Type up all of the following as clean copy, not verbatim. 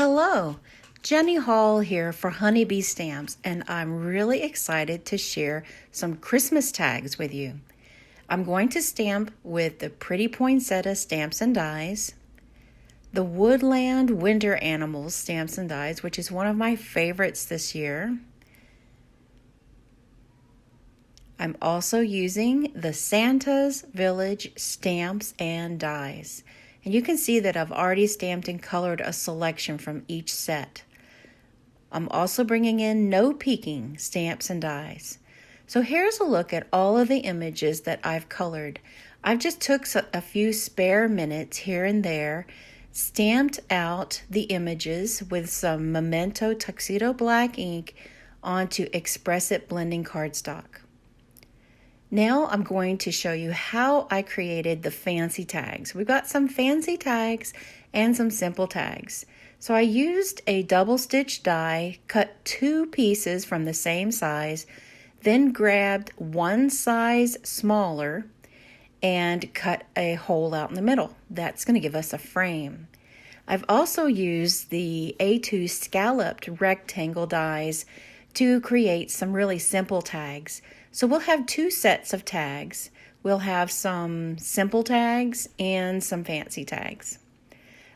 Hello, Jenny Hall here for Honeybee Stamps, and I'm really excited to share some Christmas tags with you. I'm going to stamp with the Pretty Poinsettia Stamps and Dies, the Woodland Winter Animals Stamps and Dies, which is one of my favorites this year. I'm also using the Santa's Village Stamps and Dies. And you can see that I've already stamped and colored a selection from each set. I'm also bringing in No Peeking Stamps and Dies. So here's a look at all of the images that I've colored. I've just took a few spare minutes here and there, stamped out the images with some Memento Tuxedo Black ink onto Express It blending cardstock. Now I'm going to show you how I created the fancy tags. We've got some fancy tags and some simple tags. So I used a double stitch die, cut 2 pieces from the same size, then grabbed one size smaller and cut a hole out in the middle. That's going to give us a frame. I've also used the A2 scalloped rectangle dies to create some really simple tags. So we'll have 2 sets of tags. We'll have some simple tags and some fancy tags.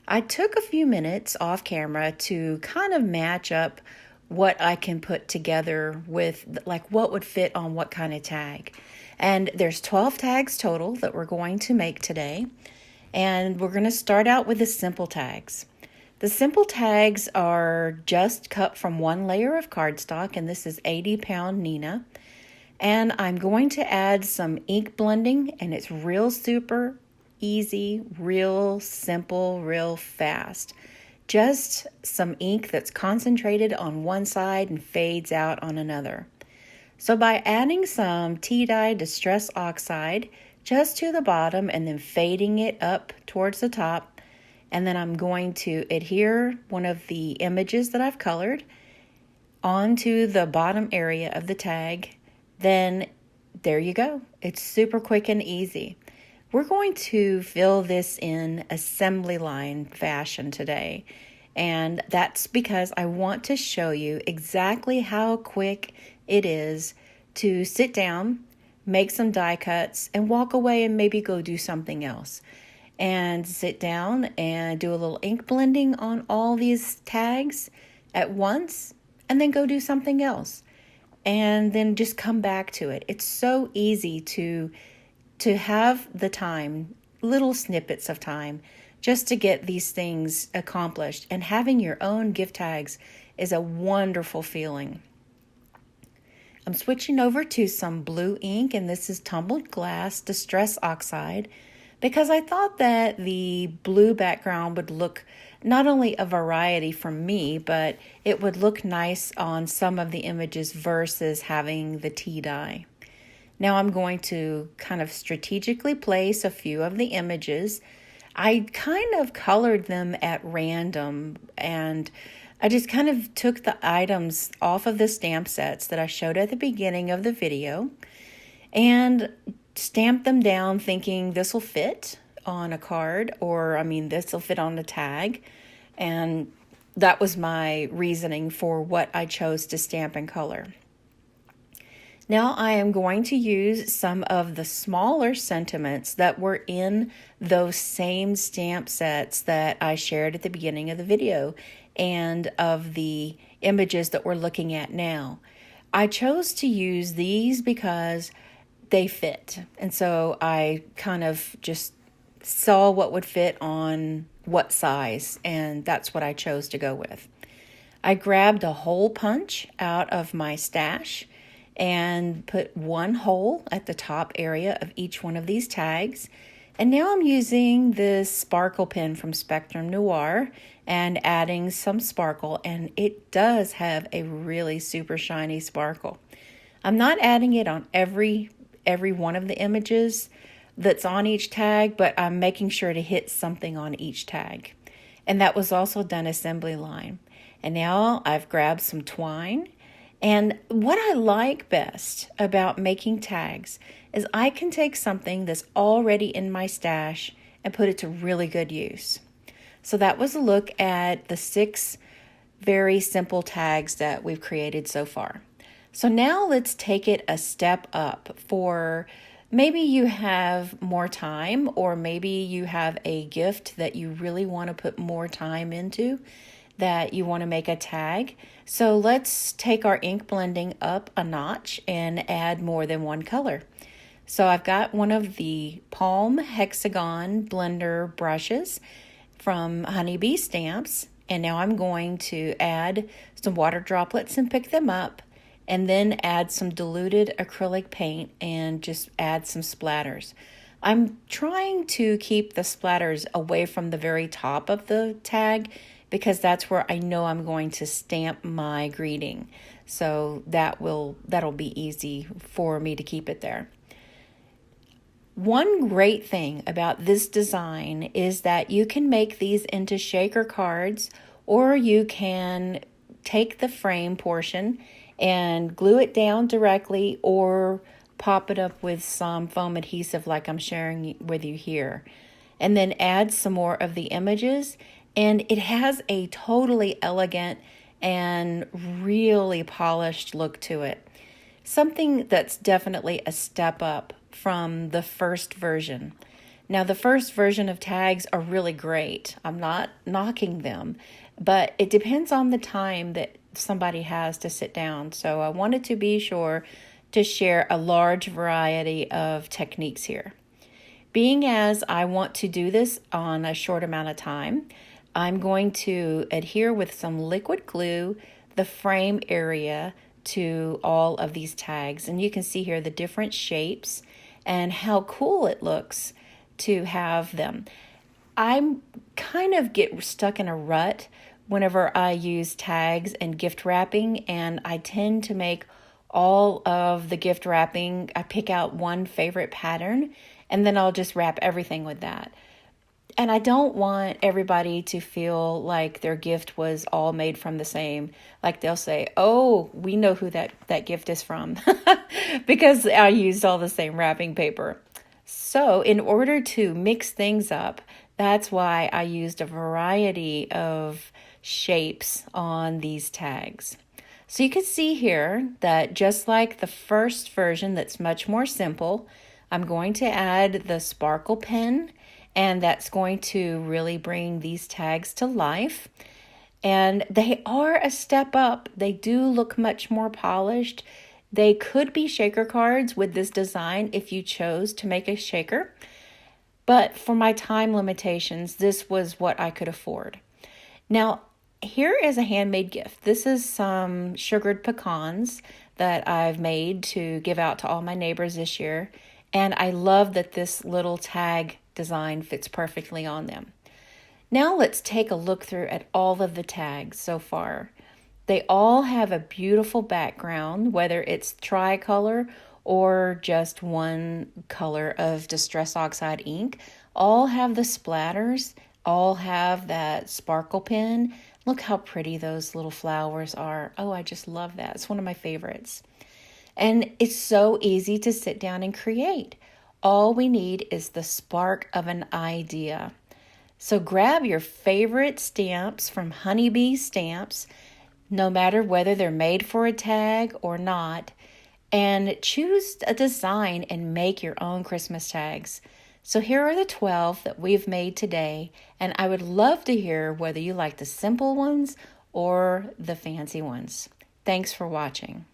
I took a few minutes off camera to kind of match up what I can put together with, like, what would fit on what kind of tag. And there's 12 tags total that we're going to make today. And we're going to start out with the simple tags. The simple tags are just cut from 1 layer of cardstock, and this is 80-pound Neenah. And I'm going to add some ink blending, and it's real super easy, real simple, real fast. Just some ink that's concentrated on one side and fades out on another. So by adding some tea-dye Distress Oxide just to the bottom and then fading it up towards the top, and then I'm going to adhere one of the images that I've colored onto the bottom area of the tag. Then there you go. It's super quick and easy. We're going to fill this in assembly line fashion today. And that's because I want to show you exactly how quick it is to sit down, make some die cuts, and walk away and maybe go do something else. And sit down and do a little ink blending on all these tags at once, and then go do something else. And then just come back to it. It's so easy to have the time, little snippets of time, just to get these things accomplished. And having your own gift tags is a wonderful feeling. I'm switching over to some blue ink, and this is Tumbled Glass Distress Oxide, because I thought that the blue background would look not only a variety from me, but it would look nice on some of the images versus having the tea dye. Now I'm going to kind of strategically place a few of the images. I kind of colored them at random, and I just kind of took the items off of the stamp sets that I showed at the beginning of the video and stamped them down thinking this will fit on a card, or this will fit on a tag. And that was my reasoning for what I chose to stamp and color. Now I am going to use some of the smaller sentiments that were in those same stamp sets that I shared at the beginning of the video and of the images that we're looking at now. I chose to use these because they fit. And so I kind of just saw what would fit on what size, and that's what I chose to go with. I grabbed a hole punch out of my stash and put 1 hole at the top area of each one of these tags. And now I'm using this sparkle pen from Spectrum Noir and adding some sparkle, and it does have a really super shiny sparkle. I'm not adding it on every one of the images that's on each tag, but I'm making sure to hit something on each tag. And that was also done assembly line. And now I've grabbed some twine. And what I like best about making tags is I can take something that's already in my stash and put it to really good use. So that was a look at the 6 very simple tags that we've created so far. So now let's take it a step up for maybe you have more time, or maybe you have a gift that you really want to put more time into, that you want to make a tag. So let's take our ink blending up a notch and add more than one color. So I've got one of the Palm Hexagon blender brushes from Honeybee Stamps, and now I'm going to add some water droplets and pick them up, and then add some diluted acrylic paint and just add some splatters. I'm trying to keep the splatters away from the very top of the tag because that's where I know I'm going to stamp my greeting. So that'll be easy for me to keep it there. One great thing about this design is that you can make these into shaker cards, or you can take the frame portion and glue it down directly, or pop it up with some foam adhesive like I'm sharing with you here, and then add some more of the images, and it has a totally elegant and really polished look to it. Something that's definitely a step up from the first version. Now, the first version of tags are really great. I'm not knocking them, but it depends on the time that somebody has to sit down. So I wanted to be sure to share a large variety of techniques here. Being as I want to do this on a short amount of time, I'm going to adhere with some liquid glue the frame area to all of these tags. And you can see here the different shapes and how cool it looks to have them. I kind of get stuck in a rut whenever I use tags and gift wrapping, and I tend to make all of the gift wrapping, I pick out one favorite pattern, and then I'll just wrap everything with that. And I don't want everybody to feel like their gift was all made from the same. Like they'll say, oh, we know who that gift is from because I used all the same wrapping paper. So in order to mix things up, that's why I used a variety of shapes on these tags. So you can see here that just like the first version that's much more simple, I'm going to add the sparkle pen, and that's going to really bring these tags to life. And they are a step up. They do look much more polished. They could be shaker cards with this design if you chose to make a shaker. But for my time limitations, this was what I could afford. Now, here is a handmade gift. This is some sugared pecans that I've made to give out to all my neighbors this year. And I love that this little tag design fits perfectly on them. Now let's take a look through at all of the tags so far. They all have a beautiful background, whether it's tricolor or just one color of Distress Oxide ink. All have the splatters, all have that sparkle pen. Look how pretty those little flowers are. Oh, I just love that. It's one of my favorites. And it's so easy to sit down and create. All we need is the spark of an idea. So grab your favorite stamps from Honeybee Stamps, no matter whether they're made for a tag or not, and choose a design and make your own Christmas tags. So here are the 12 that we've made today, and I would love to hear whether you like the simple ones or the fancy ones. Thanks for watching.